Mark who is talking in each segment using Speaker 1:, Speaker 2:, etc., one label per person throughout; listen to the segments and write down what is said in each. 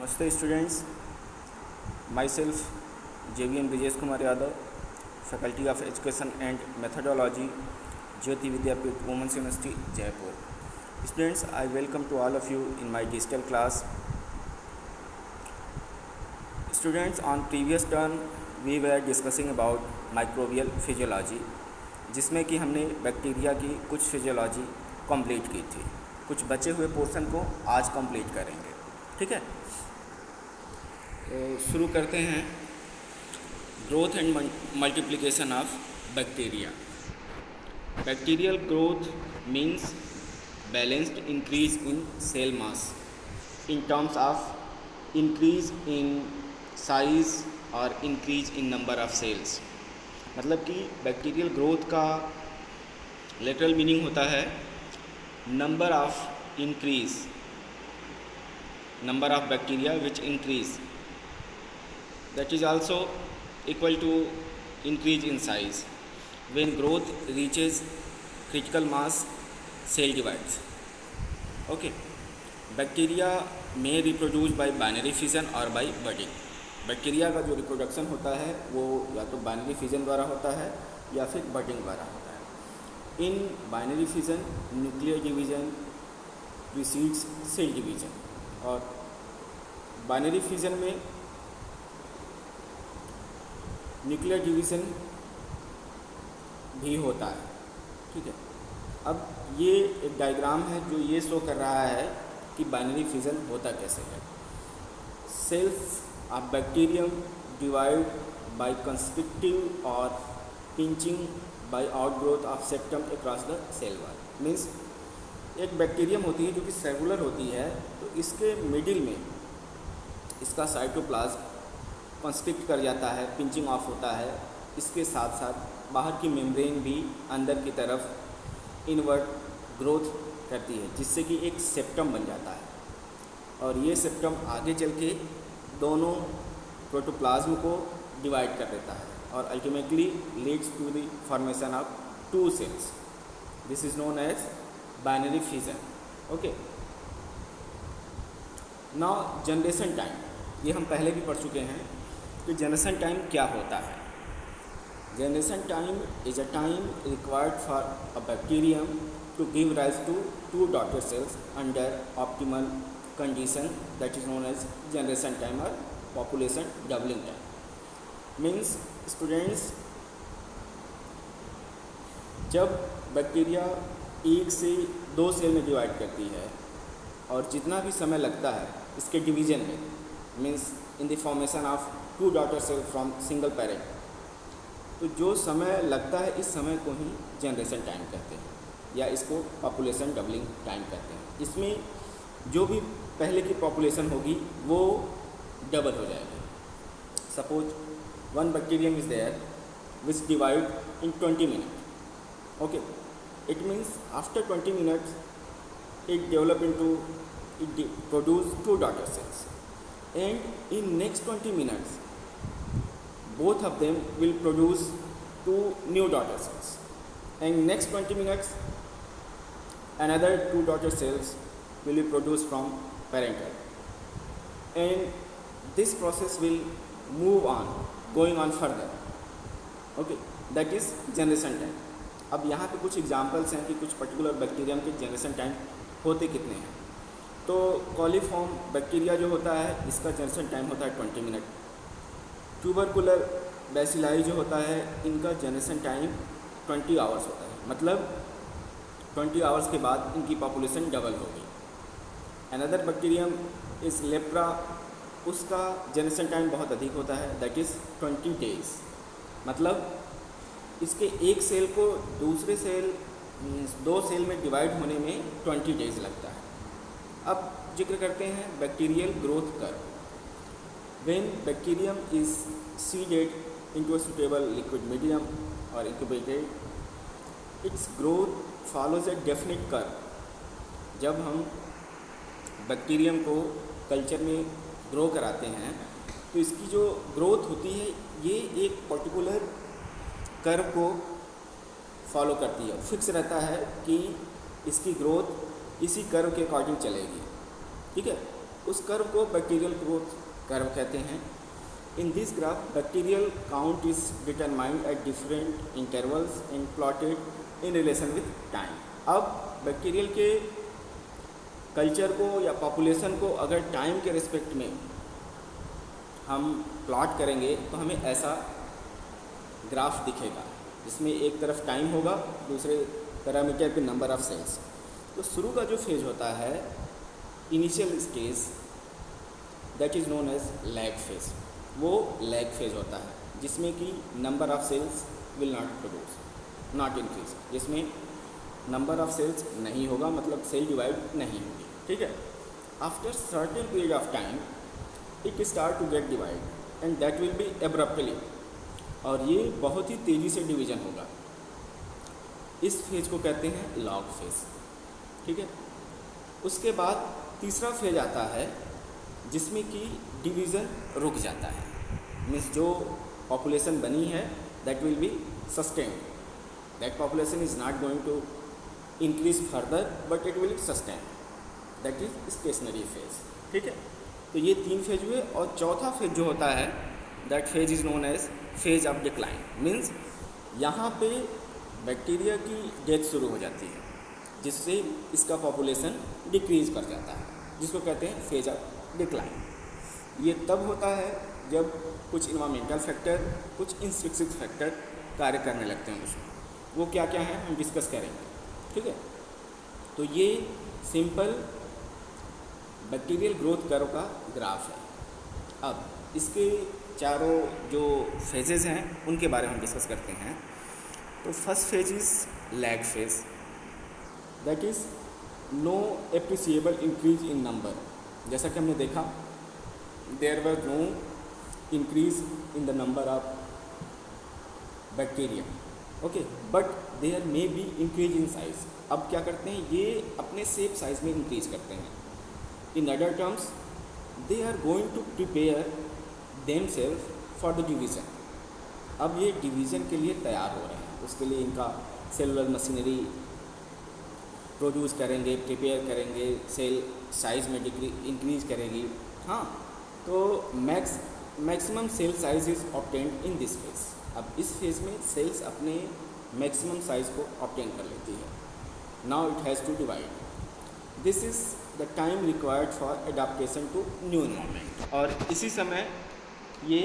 Speaker 1: Namaste students, myself JVM Brijesh Kumar Yadav, Faculty of Education and Methodology, Jyoti Vidyapeeth Women's University, Jaipur. Students, I welcome to all of you in my digital class. Students, on previous turn we were discussing about microbial physiology, जिसमें कि हमने bacteria की कुछ physiology complete की थी. कुछ बचे हुए पोर्शन को आज कंप्लीट करेंगे. ठीक है, तो शुरू करते हैं. Growth and multiplication of bacteria. Bacterial growth means balanced increase in cell mass in terms of increase in size और increase in number of cells. मतलब कि बैक्टीरियल ग्रोथ का लिटरल मीनिंग होता है number of increase, number of bacteria which increase, that is also equal to increase in size. When growth reaches critical mass, cell divides. Okay, bacteria may reproduce by binary fission or by budding. Bacteria का जो reproduction होता है वो या तो binary fission द्वारा होता है या फिर बडिंग द्वारा होता है. In binary fission nuclear division precedes cell division, और बाइनरी फिजन में न्यूक्लियर डिवीजन भी होता है. ठीक है, अब ये एक डायग्राम है जो ये शो कर रहा है कि बाइनरी फिजन होता कैसे है. Cells of bacterium divide by constrictive और pinching by outgrowth of septum across the cell wall. Means एक बैक्टीरियम होती है जो कि सेलुलर होती है, तो इसके मिडिल में इसका साइटोप्लाज्म कंस्ट्रिक्ट कर जाता है, पिंचिंग ऑफ होता है. इसके साथ साथ बाहर की मेम्ब्रेन भी अंदर की तरफ इनवर्ट ग्रोथ करती है, जिससे कि एक सेप्टम बन जाता है. और ये सेप्टम आगे चल के दोनों प्रोटोप्लाज्म को डिवाइड कर देता है और ultimately leads to the formation of two cells. This is known as binary fission. Okay, now generation time, ये हम पहले भी पढ़ चुके हैं कि जनरेशन टाइम क्या होता है. Generation time is a time required for a bacterium to give rise to two daughter cells under optimal condition, that is known as generation time और population doubling time. Means students, जब bacteria एक से दो cell में divide करती है और जितना भी समय लगता है इसके डिवीजन में, means in the formation of two daughter cell from single parent, तो जो समय लगता है इस समय को ही जनरेशन टाइम कहते हैं या इसको पॉपुलेशन डबलिंग टाइम कहते हैं. इसमें जो भी पहले की पॉपुलेशन होगी वो डबल हो जाएगी. Suppose one bacterium is there which divide in 20 minute. Okay, it means after 20 minutes it produce two daughter cells, and in next 20 minutes both of them will produce two new daughter cells, and next 20 minutes another two daughter cells will be produced from parental, and this process will move on, going on further. Okay, that is generation time. अब यहाँ पे कुछ examples हैं कि कुछ particular bacterium के generation time होते कितने हैं. तो कॉलीफॉर्म बैक्टीरिया जो होता है इसका जनरेशन टाइम होता है 20 मिनट. ट्यूबरकुलर बैसिलाई जो होता है इनका जनरेशन टाइम 20 आवर्स होता है. मतलब 20 आवर्स के बाद इनकी पॉपुलेशन डबल होगी. अनदर बैक्टीरियम इस लेप्रा, उसका जनरेशन टाइम बहुत अधिक होता है, दैट इज़ 20 डेज. मतलब इसके एक सेल को दूसरे सेल दो सेल में डिवाइड होने में 20 डेज लगता है. अब जिक्र करते हैं bacterial growth curve. When bacterium is seeded into a suitable liquid medium और incubated, its growth follows a definite curve. जब हम बैक्टीरियम को कल्चर में ग्रो कराते हैं तो इसकी जो ग्रोथ होती है ये एक पर्टिकुलर कर्व को फॉलो करती है. फिक्स रहता है कि इसकी ग्रोथ इसी कर्व के अकॉर्डिंग चलेगी. ठीक है, उस कर्व को बैक्टीरियल ग्रोथ कर्व कहते हैं। In this graph bacterial count is determined at different intervals and plotted in relation with time. अब बैक्टीरियल के कल्चर को या पॉपुलेशन को अगर टाइम के रिस्पेक्ट में हम प्लॉट करेंगे तो हमें ऐसा ग्राफ दिखेगा, जिसमें एक तरफ टाइम होगा, दूसरे पैरामीटर पे नंबर ऑफ सेल्स। तो शुरू का जो फेज होता है initial stage, that is known as lag phase, वो लैग फेज होता है जिसमें कि number of cells will not increase, जिसमें नंबर ऑफ सेल्स नहीं होगा, मतलब सेल डिवाइड नहीं होगी, ठीक है। After certain period of time it start to get divide and that will be abruptly, और ये बहुत ही तेज़ी से डिवीज़न होगा। इस फेज को कहते हैं लॉग फेज, ठीक है। उसके बाद तीसरा फेज आता है जिसमें कि डिवीज़न रुक जाता है, मीन्स जो पॉपुलेशन बनी है that will be sustain, that population is not going to increase further but it will sustain, that is stationary phase, ठीक है। तो ये 3 फेज हुए। और चौथा फेज जो होता है that phase is known as phase of decline, means यहाँ पे बैक्टीरिया की डेथ शुरू हो जाती है, जिससे इसका पॉपुलेशन डिक्रीज कर जाता है, जिसको कहते हैं फेज ऑफ डिक्लाइन। ये तब होता है जब कुछ इन्वायरमेंटल फैक्टर, कुछ इंस्ट्रक्टिव फैक्टर कार्य करने लगते हैं उसमें। वो क्या क्या है हम डिस्कस करेंगे, ठीक है। तो ये सिंपल बैक्टीरियल ग्रोथ कर्व का ग्राफ है। अब इसके चारों जो फेजेस हैं उनके बारे में हम डिस्कस करते हैं। तो first phase is lag phase, that is no appreciable increase in number. जैसा कि हमने देखा there were no increase in the number of bacteria, okay, but there may be increase in size. अब क्या करते हैं, ये अपने सेप साइज में इंक्रीज करते हैं। In other terms they are going to prepare themselves for the division. अब ये डिवीज़न के लिए तैयार हो रहे हैं, उसके लिए इनका सेलुलर मशीनरी प्रोड्यूस करेंगे, प्रिपेयर करेंगे, सेल साइज़ में इंक्रीज करेगी। हाँ, तो maximum cell size is obtained in this phase. अब इस फेज़ में सेल्स अपने मैक्सिमम साइज़ को ऑब्टेन कर लेती है। Now it has to divide. This is the time required for adaptation to new environment. और इसी समय ये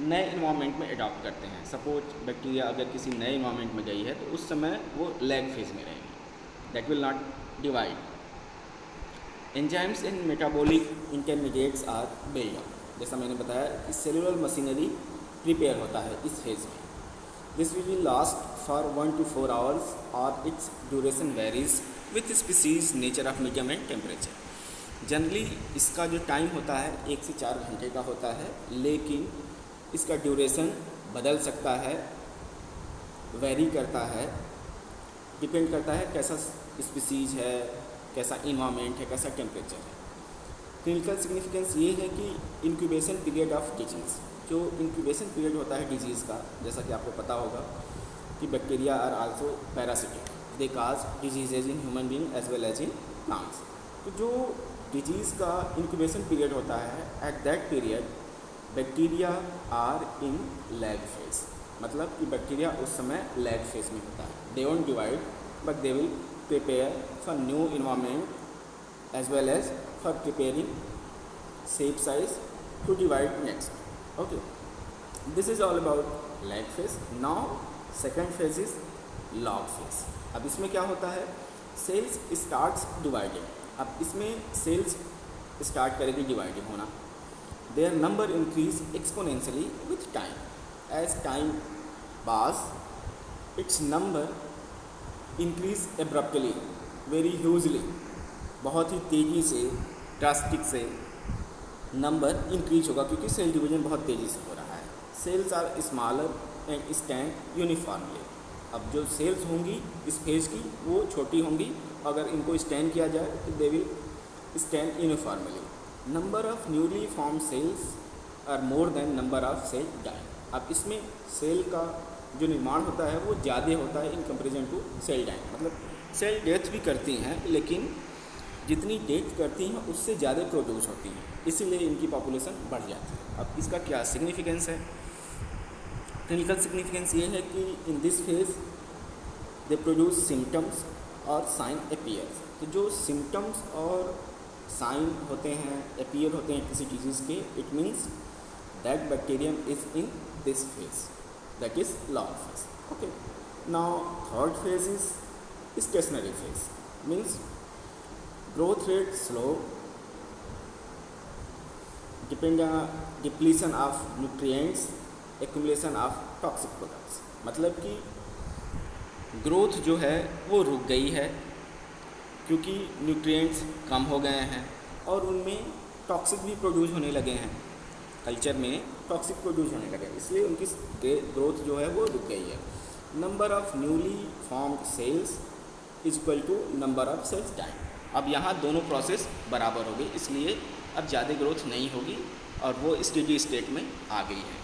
Speaker 1: नए इन्वायरमेंट में अडॉप्ट करते हैं। सपोज बैक्टीरिया अगर किसी नए इन्वायरमेंट में गई है तो उस समय वो लैग फेज में रहेंगे, that will not divide. Enzymes and metabolic intermediates are build up. जैसा मैंने बताया कि सेलुलर मशीनरी प्रिपेयर होता है इस फेज में। This will last for 1 to 4 hours और it's duration varies with species, nature of medium and temperature. Generally इसका जो टाइम होता है 1 से 4 घंटे का होता है, लेकिन इसका ड्यूरेशन बदल सकता है, वेरी करता है, डिपेंड करता है कैसा स्पीसीज है, कैसा इन्वायरमेंट है, कैसा टेम्परेचर है। क्लिनिकल सिग्निफिकेंस ये है कि इंक्यूबेशन पीरियड ऑफ डिजीज़, जो इंक्यूबेशन पीरियड होता है डिजीज़ का, जैसा कि आपको पता होगा कि bacteria are also parasitic, they cause diseases in human being as well as in plants. तो जो डिजीज़ का इंक्यूबेशन पीरियड होता है, at that period bacteria are in lag phase, मतलब कि बैक्टीरिया उस समय लैग फेज में होता है। They won't divide but they will prepare for new environment as well as for preparing shape size to divide next. Okay, this is all about lag phase. Now second phase is log phase. अब इसमें क्या होता है, sales starts dividing. अब इसमें cells start करेगी dividing होना। Their number increase exponentially with time. As time pass its number increase abruptly, very hugely, बहुत ही तेज़ी से, ड्रास्टिक से नंबर इंक्रीज होगा, क्योंकि सेल डिवीजन बहुत तेज़ी से हो रहा है। Cells are smaller and stand uniformly. अब जो सेल्स होंगी इस फेज की वो छोटी होंगी, अगर इनको स्टैंड किया जाए तो they will stand uniformly. Number of newly form cells are more than number of cell dying. अब इसमें सेल का जो निर्माण होता है वो ज़्यादा होता है in comparison to cell dying. मतलब सेल डेथ भी करती हैं, लेकिन जितनी डेथ करती हैं उससे ज़्यादा प्रोड्यूस होती हैं, इसीलिए इनकी पॉपुलेशन बढ़ जाती है। अब इसका क्या सिग्निफिकेंस है? क्लिनिकल सिग्निफिकेंस ये है कि इन this phase they produce symptoms और साइन अपीयर्स। तो जो सिम्टम्स और साइन होते हैं, अपीयर होते हैं किसी डिजीज़ के, it means that bacterium is in this phase, that is long phase. Okay, now third phase is stationary phase, means growth rate slow, depending on depletion of nutrients, accumulation of toxic products। मतलब कि growth जो है वो रुक गई है क्योंकि nutrients कम हो गए हैं और उनमें टॉक्सिक भी प्रोड्यूस होने लगे हैं, कल्चर में टॉक्सिक प्रोड्यूस होने लगे, इसलिए उनकी ग्रोथ जो है वो रुक गई है। Number of newly formed cells is equal to number of cells time. अब यहाँ दोनों प्रोसेस बराबर हो गई, इसलिए अब ज़्यादा ग्रोथ नहीं होगी और वो स्टेडी स्टेट में आ गई है।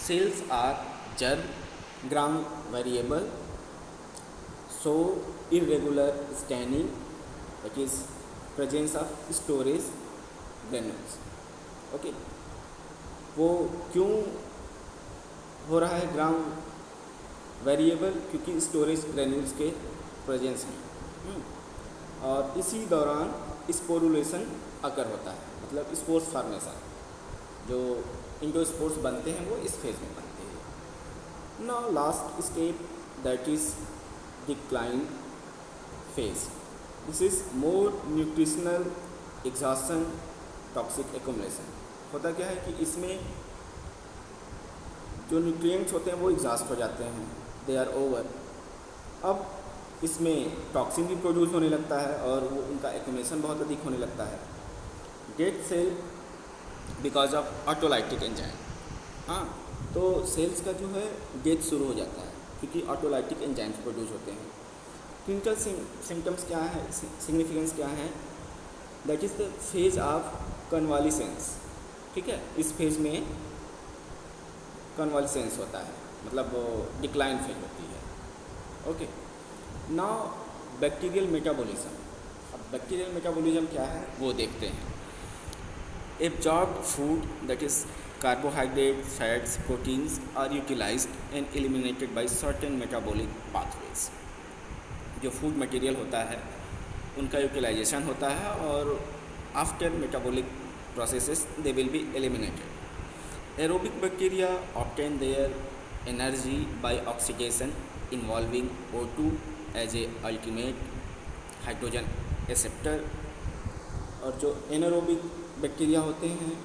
Speaker 1: Cells are germ gram variable, so irregular staining, that is presence of storage granules. Okay, वो क्यों हो रहा है ग्राम वेरिएबल? क्योंकि स्टोरेज ग्रेन्यूल्स के प्रेजेंस में और इसी दौरान स्पोरुलेशन अकर होता है, मतलब स्पोर्स फॉर्मेशन, जो इंडोस्पोर्स बनते हैं वो इस फेज में बनते हैं। Now last step that is decline phase, this is more nutritional exhaustion, toxic accumulation. होता क्या है कि इसमें जो न्यूट्रिएंट्स होते हैं वो एग्जॉस्ट हो जाते हैं, दे आर ओवर। अब इसमें टॉक्सिन भी प्रोड्यूस होने लगता है और वो उनका एक्यूमुलेशन बहुत अधिक होने लगता है। Death cell because of autolytic enzyme. हाँ, तो सेल्स का जो है डेथ शुरू हो जाता है क्योंकि ऑटोलाइटिक एंजाइम्स प्रोड्यूस होते हैं। क्लिनिकल सिम्टम्स क्या है, सिग्निफिकेंस क्या है? That is the phase of convalescence. ठीक है, इस फेज में कन्वालिसेंस होता है, मतलब डिक्लाइन फेज होती है। Okay, now bacterial metabolism. अब बैक्टीरियल मेटाबॉलिज्म क्या है वो देखते हैं। Absorbed food that is carbohydrate, fats, proteins are utilized and eliminated by certain metabolic pathways. जो फूड मटेरियल होता है उनका यूटिलाइजेशन होता है और after metabolic processes they will be eliminated. Aerobic bacteria obtain their energy by oxidation involving O2 as a ultimate hydrogen acceptor. और जो anaerobic bacteria होते हैं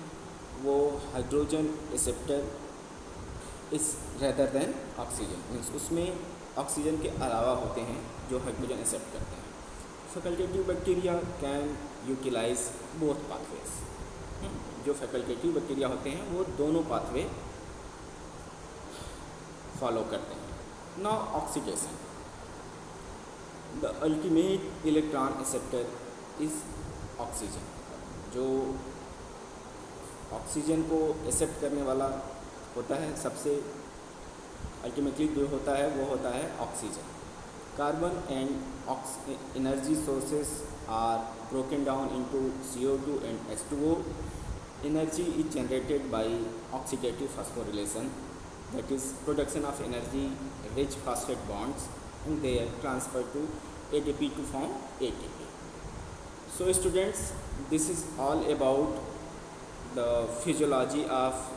Speaker 1: वो hydrogen acceptor is rather than oxygen, means उसमें oxygen के अलावा होते हैं जो हाइड्रोजन एक्सेप्ट करते हैं। Facultative bacteria can utilize both pathways. जो फैकल्टेटिव बैक्टीरिया होते हैं वो दोनों पाथवे फॉलो करते हैं। Now oxidation, the ultimate electron acceptor is oxygen. जो ऑक्सीजन को एक्सेप्ट करने वाला होता है सबसे अल्टीमेटली जो होता है वो होता है oxygen. Carbon and energy sources are broken down into CO2 and H2O. Energy is generated by oxidative phosphorylation, that is production of energy rich phosphate bonds, and they are transferred to ATP to form ATP. So students, this is all about the physiology of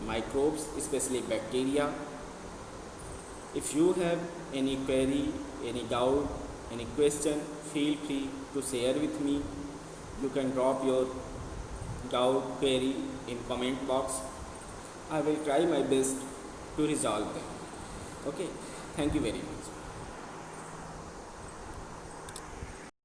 Speaker 1: microbes, especially bacteria. If you have any query, any doubt, any question, feel free to share with me. You can drop your doubt, query in comment box. I will try my best to resolve them. Okay, thank you very much.